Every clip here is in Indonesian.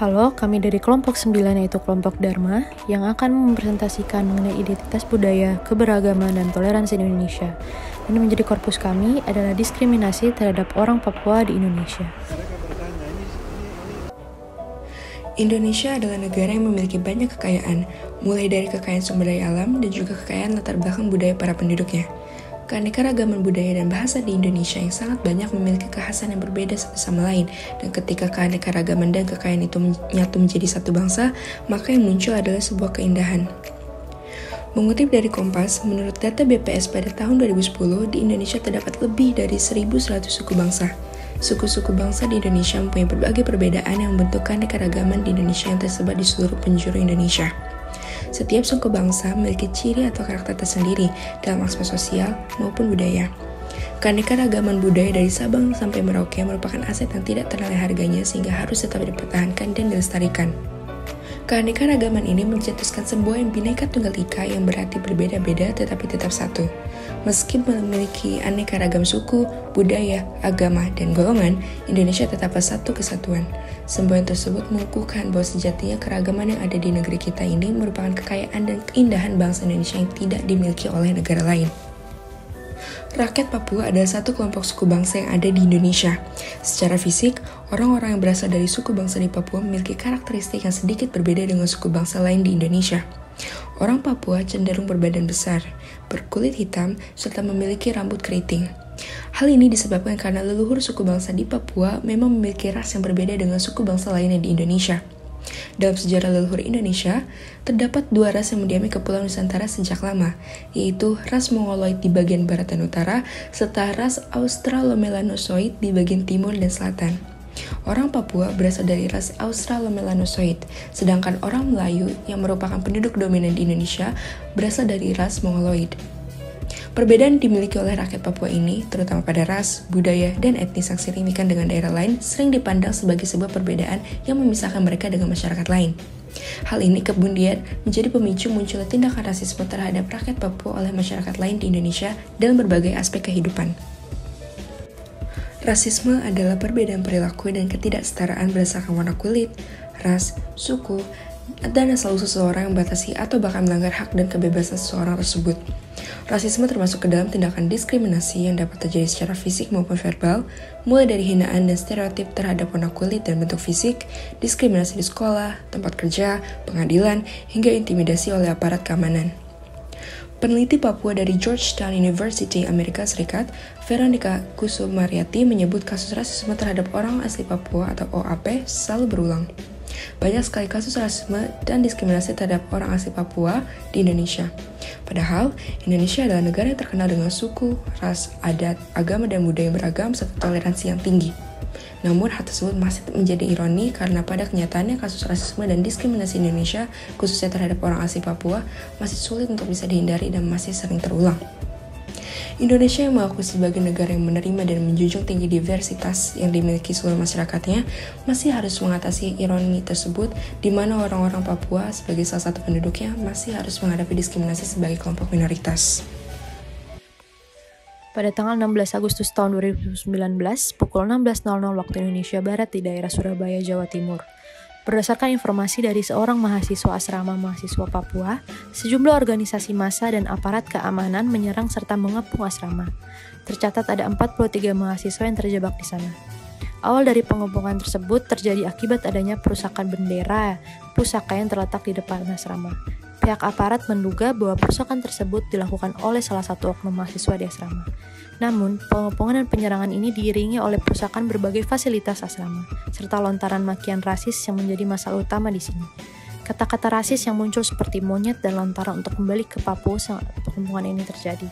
Halo, kami dari kelompok 9 yaitu kelompok Dharma yang akan mempresentasikan mengenai identitas budaya, keberagaman, dan toleransi di Indonesia. Dan menjadi korpus kami adalah diskriminasi terhadap orang Papua di Indonesia. Indonesia adalah negara yang memiliki banyak kekayaan, mulai dari kekayaan sumber daya alam dan juga kekayaan latar belakang budaya para penduduknya. Keanekaragaman budaya dan bahasa di Indonesia yang sangat banyak memiliki kekhasan yang berbeda satu sama lain, dan ketika keanekaragaman dan kekayaan itu menyatu menjadi satu bangsa, maka yang muncul adalah sebuah keindahan. Mengutip dari Kompas, menurut data BPS pada tahun 2010, di Indonesia terdapat lebih dari 1.100 suku bangsa. Suku-suku bangsa di Indonesia mempunyai berbagai perbedaan yang membentuk keanekaragaman di Indonesia yang tersebar di seluruh penjuru Indonesia. Setiap suku bangsa memiliki ciri atau karakter tersendiri dalam aspek sosial maupun budaya. Keanekaragaman budaya dari Sabang sampai Merauke merupakan aset yang tidak ternilai harganya sehingga harus tetap dipertahankan dan dilestarikan. Keanekaragaman ini mencetuskan sebuah Bhinneka Tunggal Ika yang berarti berbeda-beda tetapi tetap satu. Meski memiliki aneka ragam suku, budaya, agama, dan golongan, Indonesia tetaplah satu kesatuan. Semboyan tersebut mengukuhkan bahwa sejatinya keragaman yang ada di negeri kita ini merupakan kekayaan dan keindahan bangsa Indonesia yang tidak dimiliki oleh negara lain. Rakyat Papua adalah satu kelompok suku bangsa yang ada di Indonesia. Secara fisik, orang-orang yang berasal dari suku bangsa di Papua memiliki karakteristik yang sedikit berbeda dengan suku bangsa lain di Indonesia. Orang Papua cenderung berbadan besar, berkulit hitam, serta memiliki rambut keriting. Hal ini disebabkan karena leluhur suku bangsa di Papua memang memiliki ras yang berbeda dengan suku bangsa lainnya di Indonesia. Dalam sejarah leluhur Indonesia, terdapat dua ras yang mendiami Kepulauan Nusantara sejak lama, yaitu ras Mongoloid di bagian barat dan utara, serta ras Australomelanosoid di bagian timur dan selatan. Orang Papua berasal dari ras Australomelanosoid, sedangkan orang Melayu yang merupakan penduduk dominan di Indonesia berasal dari ras Mongoloid. Perbedaan dimiliki oleh rakyat Papua ini, terutama pada ras, budaya, dan etnis yang signifikan dengan daerah lain, sering dipandang sebagai sebuah perbedaan yang memisahkan mereka dengan masyarakat lain. Hal ini kemudian menjadi pemicu munculnya tindakan rasisme terhadap rakyat Papua oleh masyarakat lain di Indonesia dalam berbagai aspek kehidupan. Rasisme adalah perbedaan perilaku dan ketidaksetaraan berdasarkan warna kulit, ras, suku, dan asal usul seseorang yang membatasi atau bahkan melanggar hak dan kebebasan seseorang tersebut. Rasisme termasuk ke dalam tindakan diskriminasi yang dapat terjadi secara fisik maupun verbal, mulai dari hinaan dan stereotip terhadap warna kulit dan bentuk fisik, diskriminasi di sekolah, tempat kerja, pengadilan, hingga intimidasi oleh aparat keamanan. Peneliti Papua dari Georgetown University, Amerika Serikat, Veronica Kusumaryati menyebut kasus rasisme terhadap orang asli Papua atau OAP selalu berulang. Banyak sekali kasus rasisme dan diskriminasi terhadap orang asli Papua di Indonesia. Padahal, Indonesia adalah negara yang terkenal dengan suku, ras, adat, agama, dan budaya yang beragam serta toleransi yang tinggi. Namun, hal tersebut masih menjadi ironi karena pada kenyataannya kasus rasisme dan diskriminasi di Indonesia, khususnya terhadap orang asli Papua, masih sulit untuk bisa dihindari dan masih sering terulang. Indonesia yang mengaku sebagai negara yang menerima dan menjunjung tinggi diversitas yang dimiliki seluruh masyarakatnya masih harus mengatasi ironi tersebut di mana orang-orang Papua sebagai salah satu penduduknya masih harus menghadapi diskriminasi sebagai kelompok minoritas. Pada tanggal 16 Agustus tahun 2019, pukul 16.00 waktu Indonesia Barat di daerah Surabaya, Jawa Timur. Berdasarkan informasi dari seorang mahasiswa asrama mahasiswa Papua, sejumlah organisasi massa dan aparat keamanan menyerang serta mengepung asrama. Tercatat ada 43 mahasiswa yang terjebak di sana. Awal dari pengepungan tersebut terjadi akibat adanya perusakan bendera pusaka yang terletak di depan asrama. Pihak aparat menduga bahwa perusakan tersebut dilakukan oleh salah satu oknum mahasiswa di asrama. Namun, pengepungan dan penyerangan ini diiringi oleh perusakan berbagai fasilitas asrama, serta lontaran makian rasis yang menjadi masalah utama di sini. Kata-kata rasis yang muncul seperti monyet dan lontaran untuk kembali ke Papua saat pengepungan ini terjadi.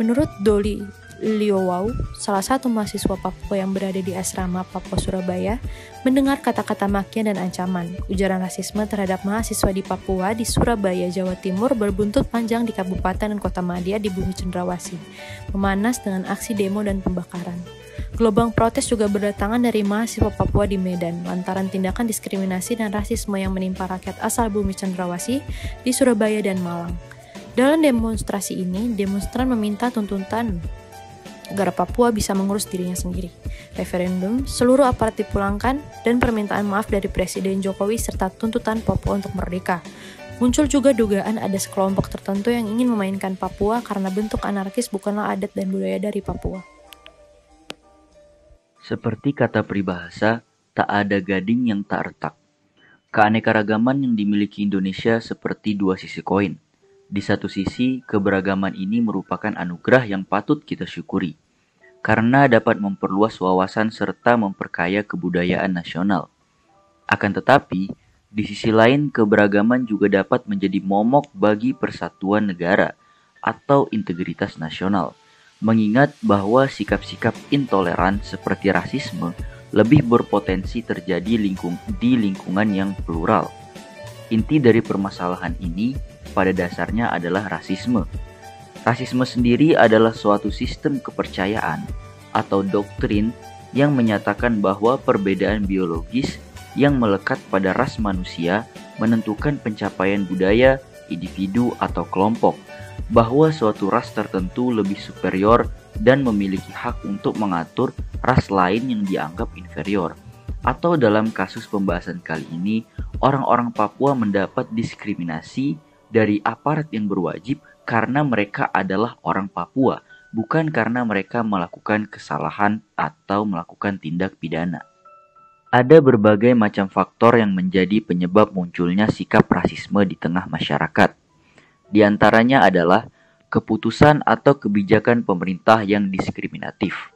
Menurut Doli Liowau, salah satu mahasiswa Papua yang berada di asrama Papua Surabaya, mendengar kata-kata makian dan ancaman. Ujaran rasisme terhadap mahasiswa di Papua di Surabaya, Jawa Timur berbuntut panjang di Kabupaten dan Kota Madia di Bumi Cendrawasih, memanas dengan aksi demo dan pembakaran. Gelombang protes juga berdatangan dari mahasiswa Papua di Medan lantaran tindakan diskriminasi dan rasisme yang menimpa rakyat asal Bumi Cendrawasih di Surabaya dan Malang. Dalam demonstrasi ini, demonstran meminta tuntutan agar Papua bisa mengurus dirinya sendiri. Referendum, seluruh aparat dipulangkan, dan permintaan maaf dari Presiden Jokowi serta tuntutan Papua untuk merdeka. Muncul juga dugaan ada sekelompok tertentu yang ingin memainkan Papua karena bentuk anarkis bukanlah adat dan budaya dari Papua. Seperti kata peribahasa, tak ada gading yang tak retak. Keanekaragaman yang dimiliki Indonesia seperti dua sisi koin. Di satu sisi, keberagaman ini merupakan anugerah yang patut kita syukuri, karena dapat memperluas wawasan serta memperkaya kebudayaan nasional. Akan tetapi, di sisi lain keberagaman juga dapat menjadi momok bagi persatuan negara atau integritas nasional, mengingat bahwa sikap-sikap intoleran seperti rasisme lebih berpotensi terjadi di lingkungan yang plural. Inti dari permasalahan ini pada dasarnya adalah rasisme. Rasisme sendiri adalah suatu sistem kepercayaan atau doktrin yang menyatakan bahwa perbedaan biologis yang melekat pada ras manusia menentukan pencapaian budaya, individu, atau kelompok, bahwa suatu ras tertentu lebih superior dan memiliki hak untuk mengatur ras lain yang dianggap inferior. Atau dalam kasus pembahasan kali ini, orang-orang Papua mendapat diskriminasi dari aparat yang berwajib karena mereka adalah orang Papua, bukan karena mereka melakukan kesalahan atau melakukan tindak pidana. Ada berbagai macam faktor yang menjadi penyebab munculnya sikap rasisme di tengah masyarakat. Di antaranya adalah keputusan atau kebijakan pemerintah yang diskriminatif.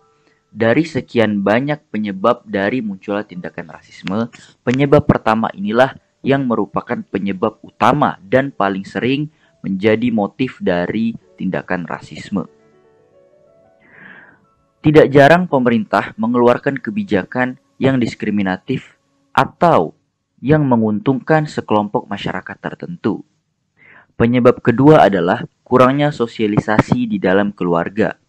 Dari sekian banyak penyebab dari munculnya tindakan rasisme, penyebab pertama inilah yang merupakan penyebab utama dan paling sering menjadi motif dari tindakan rasisme. Tidak jarang pemerintah mengeluarkan kebijakan yang diskriminatif atau yang menguntungkan sekelompok masyarakat tertentu. Penyebab kedua adalah kurangnya sosialisasi di dalam keluarga.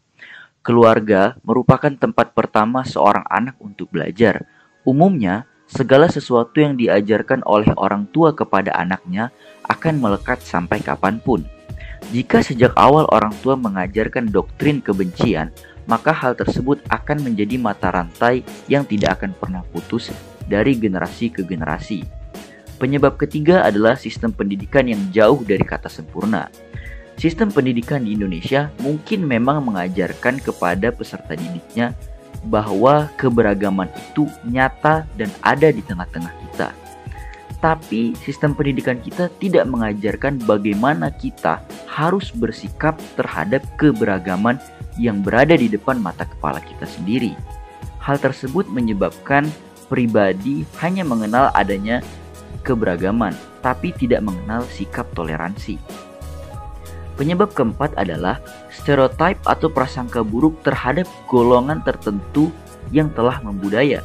Keluarga merupakan tempat pertama seorang anak untuk belajar. Umumnya, segala sesuatu yang diajarkan oleh orang tua kepada anaknya akan melekat sampai kapanpun. Jika sejak awal orang tua mengajarkan doktrin kebencian, maka hal tersebut akan menjadi mata rantai yang tidak akan pernah putus dari generasi ke generasi. Penyebab ketiga adalah sistem pendidikan yang jauh dari kata sempurna. Sistem pendidikan di Indonesia mungkin memang mengajarkan kepada peserta didiknya bahwa keberagaman itu nyata dan ada di tengah-tengah kita. Tapi sistem pendidikan kita tidak mengajarkan bagaimana kita harus bersikap terhadap keberagaman yang berada di depan mata kepala kita sendiri. Hal tersebut menyebabkan pribadi hanya mengenal adanya keberagaman, tapi tidak mengenal sikap toleransi. Penyebab keempat adalah stereotip atau prasangka buruk terhadap golongan tertentu yang telah membudaya.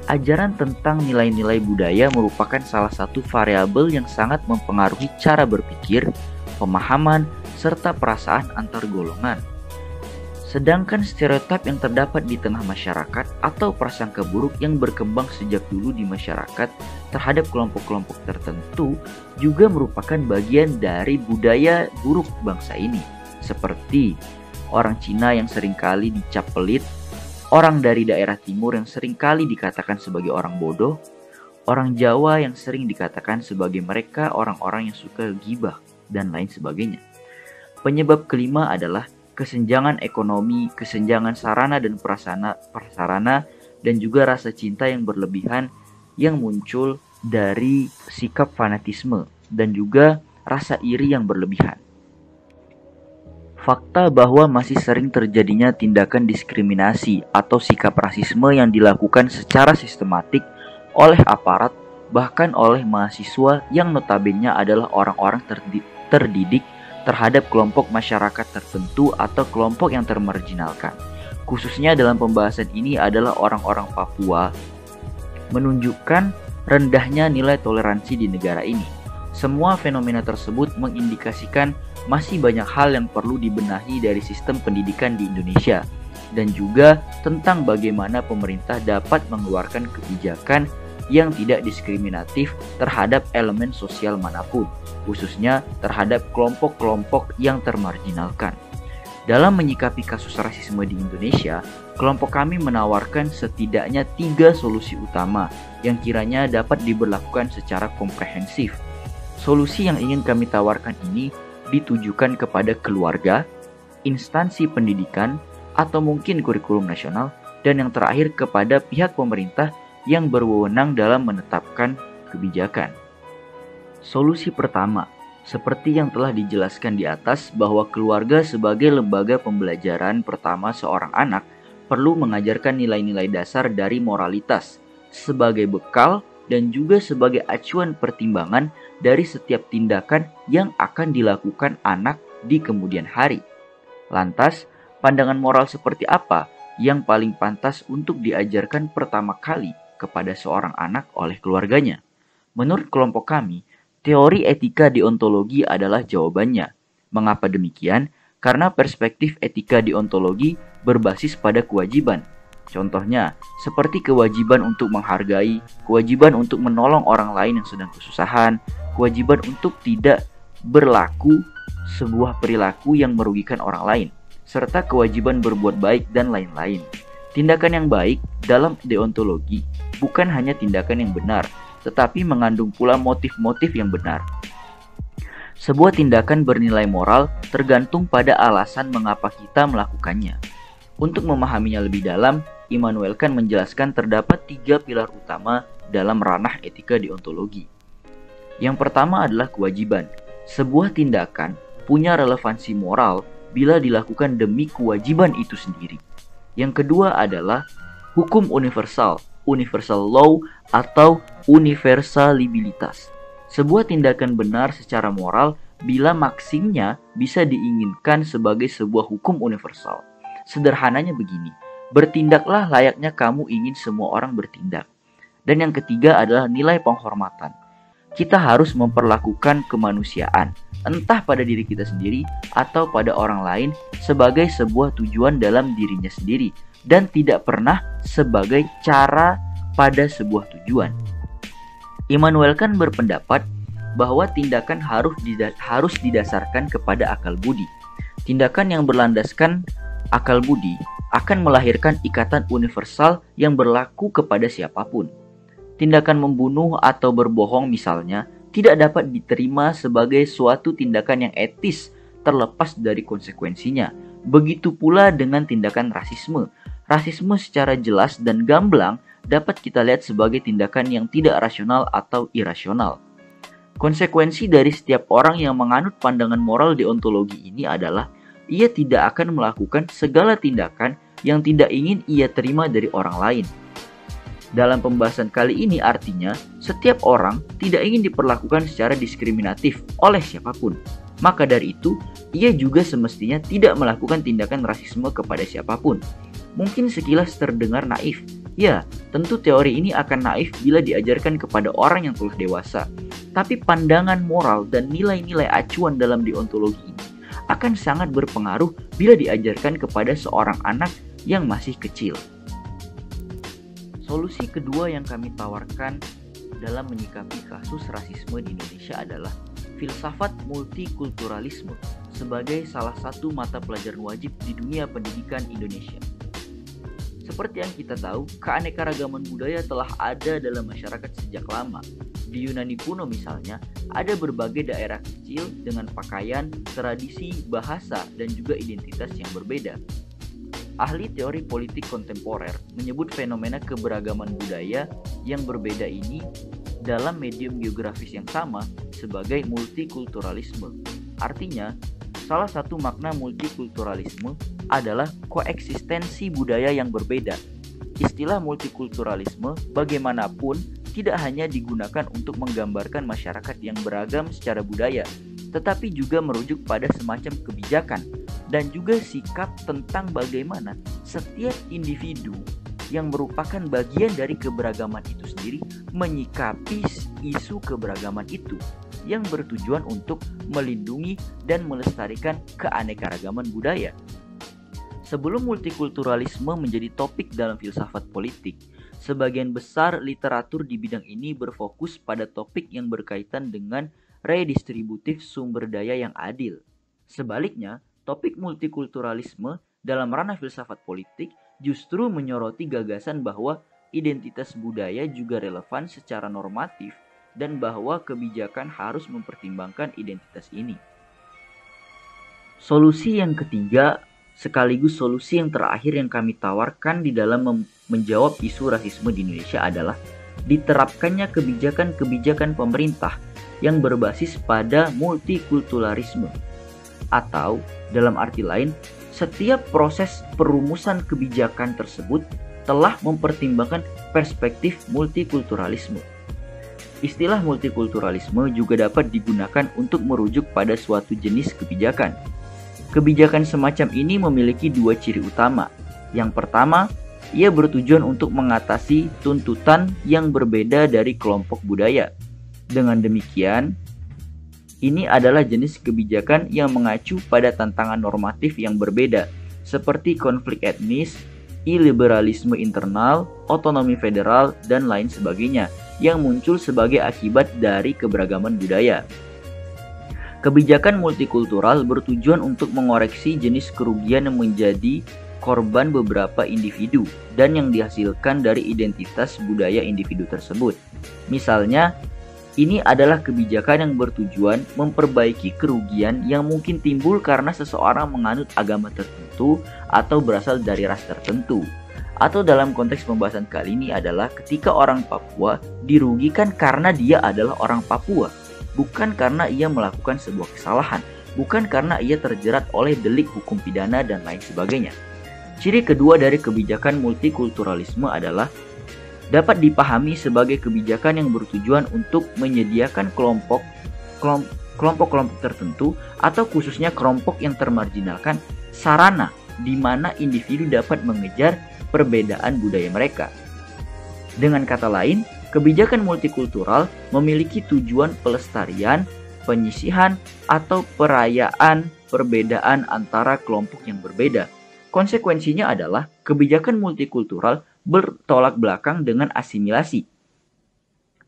Ajaran tentang nilai-nilai budaya merupakan salah satu variabel yang sangat mempengaruhi cara berpikir, pemahaman, serta perasaan antar golongan. Sedangkan stereotip yang terdapat di tengah masyarakat atau prasangka buruk yang berkembang sejak dulu di masyarakat terhadap kelompok-kelompok tertentu juga merupakan bagian dari budaya buruk bangsa ini. Seperti orang Cina yang seringkali dicap pelit, orang dari daerah timur yang seringkali dikatakan sebagai orang bodoh, orang Jawa yang sering dikatakan sebagai mereka orang-orang yang suka gibah, dan lain sebagainya. Penyebab kelima adalah kesenjangan ekonomi, kesenjangan sarana dan prasarana, dan juga rasa cinta yang berlebihan yang muncul dari sikap fanatisme dan juga rasa iri yang berlebihan. Fakta bahwa masih sering terjadinya tindakan diskriminasi atau sikap rasisme yang dilakukan secara sistematik oleh aparat, bahkan oleh mahasiswa yang notabene adalah orang-orang terdidik terhadap kelompok masyarakat tertentu atau kelompok yang termarginalkan. Khususnya dalam pembahasan ini adalah orang-orang Papua, menunjukkan rendahnya nilai toleransi di negara ini. Semua fenomena tersebut mengindikasikan masih banyak hal yang perlu dibenahi dari sistem pendidikan di Indonesia, dan juga tentang bagaimana pemerintah dapat mengeluarkan kebijakan yang tidak diskriminatif terhadap elemen sosial manapun, khususnya terhadap kelompok-kelompok yang termarginalkan. Dalam menyikapi kasus rasisme di Indonesia, kelompok kami menawarkan setidaknya 3 solusi utama yang kiranya dapat diberlakukan secara komprehensif. Solusi yang ingin kami tawarkan ini ditujukan kepada keluarga, instansi pendidikan, atau mungkin kurikulum nasional, dan yang terakhir kepada pihak pemerintah yang berwenang dalam menetapkan kebijakan. Solusi pertama, seperti yang telah dijelaskan di atas bahwa keluarga sebagai lembaga pembelajaran pertama seorang anak perlu mengajarkan nilai-nilai dasar dari moralitas sebagai bekal dan juga sebagai acuan pertimbangan dari setiap tindakan yang akan dilakukan anak di kemudian hari. Lantas, pandangan moral seperti apa yang paling pantas untuk diajarkan pertama kali kepada seorang anak oleh keluarganya? Menurut kelompok kami, teori etika deontologi adalah jawabannya. Mengapa demikian? Karena perspektif etika deontologi berbasis pada kewajiban. Contohnya, seperti kewajiban untuk menghargai, kewajiban untuk menolong orang lain yang sedang kesusahan, kewajiban untuk tidak berlaku sebuah perilaku yang merugikan orang lain, serta kewajiban berbuat baik dan lain-lain. Tindakan yang baik dalam deontologi bukan hanya tindakan yang benar, tetapi mengandung pula motif-motif yang benar. Sebuah tindakan bernilai moral tergantung pada alasan mengapa kita melakukannya. Untuk memahaminya lebih dalam, Immanuel Kant menjelaskan terdapat 3 pilar utama dalam ranah etika deontologi. Yang pertama adalah kewajiban. Sebuah tindakan punya relevansi moral bila dilakukan demi kewajiban itu sendiri. Yang kedua adalah hukum universal, universal law atau universalibilitas. Sebuah tindakan benar secara moral bila maksimnya bisa diinginkan sebagai sebuah hukum universal. Sederhananya begini, bertindaklah layaknya kamu ingin semua orang bertindak. Dan yang ketiga adalah nilai penghormatan. Kita harus memperlakukan kemanusiaan, entah pada diri kita sendiri atau pada orang lain sebagai sebuah tujuan dalam dirinya sendiri dan tidak pernah sebagai cara pada sebuah tujuan. Immanuel Kant berpendapat bahwa tindakan harus didasarkan kepada akal budi. Tindakan yang berlandaskan akal budi akan melahirkan ikatan universal yang berlaku kepada siapapun. Tindakan membunuh atau berbohong misalnya tidak dapat diterima sebagai suatu tindakan yang etis terlepas dari konsekuensinya. Begitu pula dengan tindakan rasisme. Rasisme secara jelas dan gamblang dapat kita lihat sebagai tindakan yang tidak rasional atau irasional. Konsekuensi dari setiap orang yang menganut pandangan moral deontologi ini adalah ia tidak akan melakukan segala tindakan yang tidak ingin ia terima dari orang lain. Dalam pembahasan kali ini artinya, setiap orang tidak ingin diperlakukan secara diskriminatif oleh siapapun. Maka dari itu, ia juga semestinya tidak melakukan tindakan rasisme kepada siapapun. Mungkin sekilas terdengar naif. Ya, tentu teori ini akan naif bila diajarkan kepada orang yang telah dewasa. Tapi pandangan moral dan nilai-nilai acuan dalam deontologi ini akan sangat berpengaruh bila diajarkan kepada seorang anak yang masih kecil. Solusi kedua yang kami tawarkan dalam menyikapi kasus rasisme di Indonesia adalah filsafat multikulturalisme sebagai salah satu mata pelajaran wajib di dunia pendidikan Indonesia. Seperti yang kita tahu, keanekaragaman budaya telah ada dalam masyarakat sejak lama. Di Yunani kuno misalnya, ada berbagai daerah kecil dengan pakaian, tradisi, bahasa, dan juga identitas yang berbeda. Ahli teori politik kontemporer menyebut fenomena keberagaman budaya yang berbeda ini dalam medium geografis yang sama sebagai multikulturalisme. Artinya, salah satu makna multikulturalisme adalah koeksistensi budaya yang berbeda. Istilah multikulturalisme bagaimanapun tidak hanya digunakan untuk menggambarkan masyarakat yang beragam secara budaya, tetapi juga merujuk pada semacam kebijakan dan juga sikap tentang bagaimana setiap individu yang merupakan bagian dari keberagaman itu sendiri menyikapi isu keberagaman itu yang bertujuan untuk melindungi dan melestarikan keanekaragaman budaya. Sebelum multikulturalisme menjadi topik dalam filsafat politik, sebagian besar literatur di bidang ini berfokus pada topik yang berkaitan dengan redistributif sumber daya yang adil. Sebaliknya, Topik multikulturalisme dalam ranah filsafat politik justru menyoroti gagasan bahwa identitas budaya juga relevan secara normatif dan bahwa kebijakan harus mempertimbangkan identitas ini. Solusi yang ketiga, sekaligus solusi yang terakhir yang kami tawarkan di dalam menjawab isu rasisme di Indonesia adalah diterapkannya kebijakan-kebijakan pemerintah yang berbasis pada multikulturalisme. Atau, dalam arti lain, setiap proses perumusan kebijakan tersebut telah mempertimbangkan perspektif multikulturalisme. Istilah multikulturalisme juga dapat digunakan untuk merujuk pada suatu jenis kebijakan. Kebijakan semacam ini memiliki dua ciri utama. Yang pertama, ia bertujuan untuk mengatasi tuntutan yang berbeda dari kelompok budaya. Dengan demikian, ini adalah jenis kebijakan yang mengacu pada tantangan normatif yang berbeda, seperti konflik etnis, iliberalisme internal, otonomi federal, dan lain sebagainya, yang muncul sebagai akibat dari keberagaman budaya. Kebijakan multikultural bertujuan untuk mengoreksi jenis kerugian yang menjadi korban beberapa individu dan yang dihasilkan dari identitas budaya individu tersebut. Misalnya, ini adalah kebijakan yang bertujuan memperbaiki kerugian yang mungkin timbul karena seseorang menganut agama tertentu atau berasal dari ras tertentu. Atau dalam konteks pembahasan kali ini adalah ketika orang Papua dirugikan karena dia adalah orang Papua, bukan karena ia melakukan sebuah kesalahan, bukan karena ia terjerat oleh delik hukum pidana dan lain sebagainya. Ciri kedua dari kebijakan multikulturalisme adalah dapat dipahami sebagai kebijakan yang bertujuan untuk menyediakan kelompok-kelompok tertentu atau khususnya kelompok yang termarginalkan sarana di mana individu dapat mengejar perbedaan budaya mereka. Dengan kata lain, kebijakan multikultural memiliki tujuan pelestarian, penyisihan, atau perayaan perbedaan antara kelompok yang berbeda. Konsekuensinya adalah kebijakan multikultural bertolak belakang dengan asimilasi.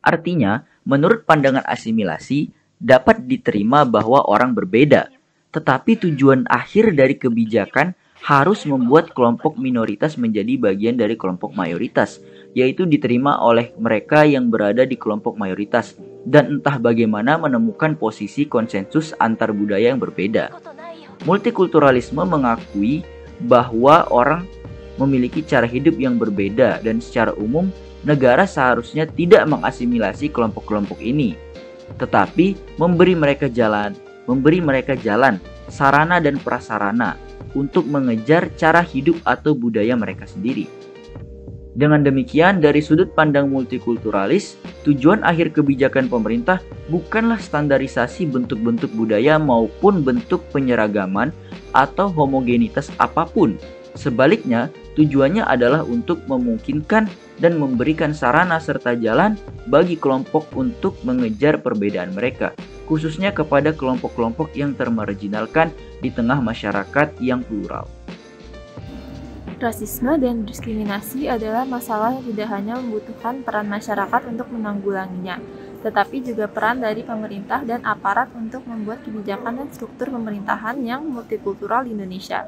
Artinya, menurut pandangan asimilasi, dapat diterima bahwa orang berbeda, tetapi tujuan akhir dari kebijakan harus membuat kelompok minoritas menjadi bagian dari kelompok mayoritas, yaitu diterima oleh mereka yang berada di kelompok mayoritas, dan entah bagaimana menemukan posisi konsensus antar budaya yang berbeda. Multikulturalisme mengakui bahwa orang memiliki cara hidup yang berbeda dan secara umum negara seharusnya tidak mengasimilasi kelompok-kelompok ini, tetapi memberi mereka jalan, sarana dan prasarana untuk mengejar cara hidup atau budaya mereka sendiri. Dengan demikian, dari sudut pandang multikulturalis, tujuan akhir kebijakan pemerintah bukanlah standarisasi bentuk-bentuk budaya maupun bentuk penyeragaman atau homogenitas apapun. Sebaliknya, tujuannya adalah untuk memungkinkan dan memberikan sarana serta jalan bagi kelompok untuk mengejar perbedaan mereka, khususnya kepada kelompok-kelompok yang termarginalkan di tengah masyarakat yang plural. Rasisme dan diskriminasi adalah masalah yang tidak hanya membutuhkan peran masyarakat untuk menanggulanginya, tetapi juga peran dari pemerintah dan aparat untuk membuat kebijakan dan struktur pemerintahan yang multikultural di Indonesia.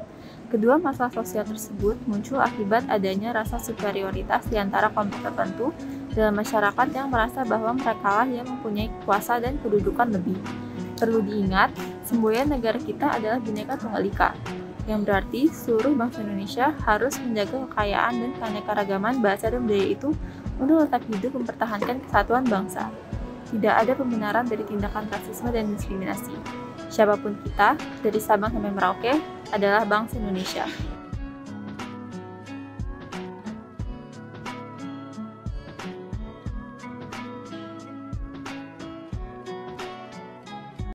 Kedua masalah sosial tersebut muncul akibat adanya rasa superioritas di antara kelompok tertentu dalam masyarakat yang merasa bahwa merekalah yang mempunyai kuasa dan kedudukan lebih. Perlu diingat, semboyan negara kita adalah Bhinneka Tunggal Ika, yang berarti seluruh bangsa Indonesia harus menjaga kekayaan dan keanekaragaman bahasa dan budaya itu untuk tetap hidup mempertahankan kesatuan bangsa. Tidak ada pembenaran dari tindakan rasisme dan diskriminasi. Siapapun kita, dari Sabang sampai Merauke, adalah bangsa Indonesia.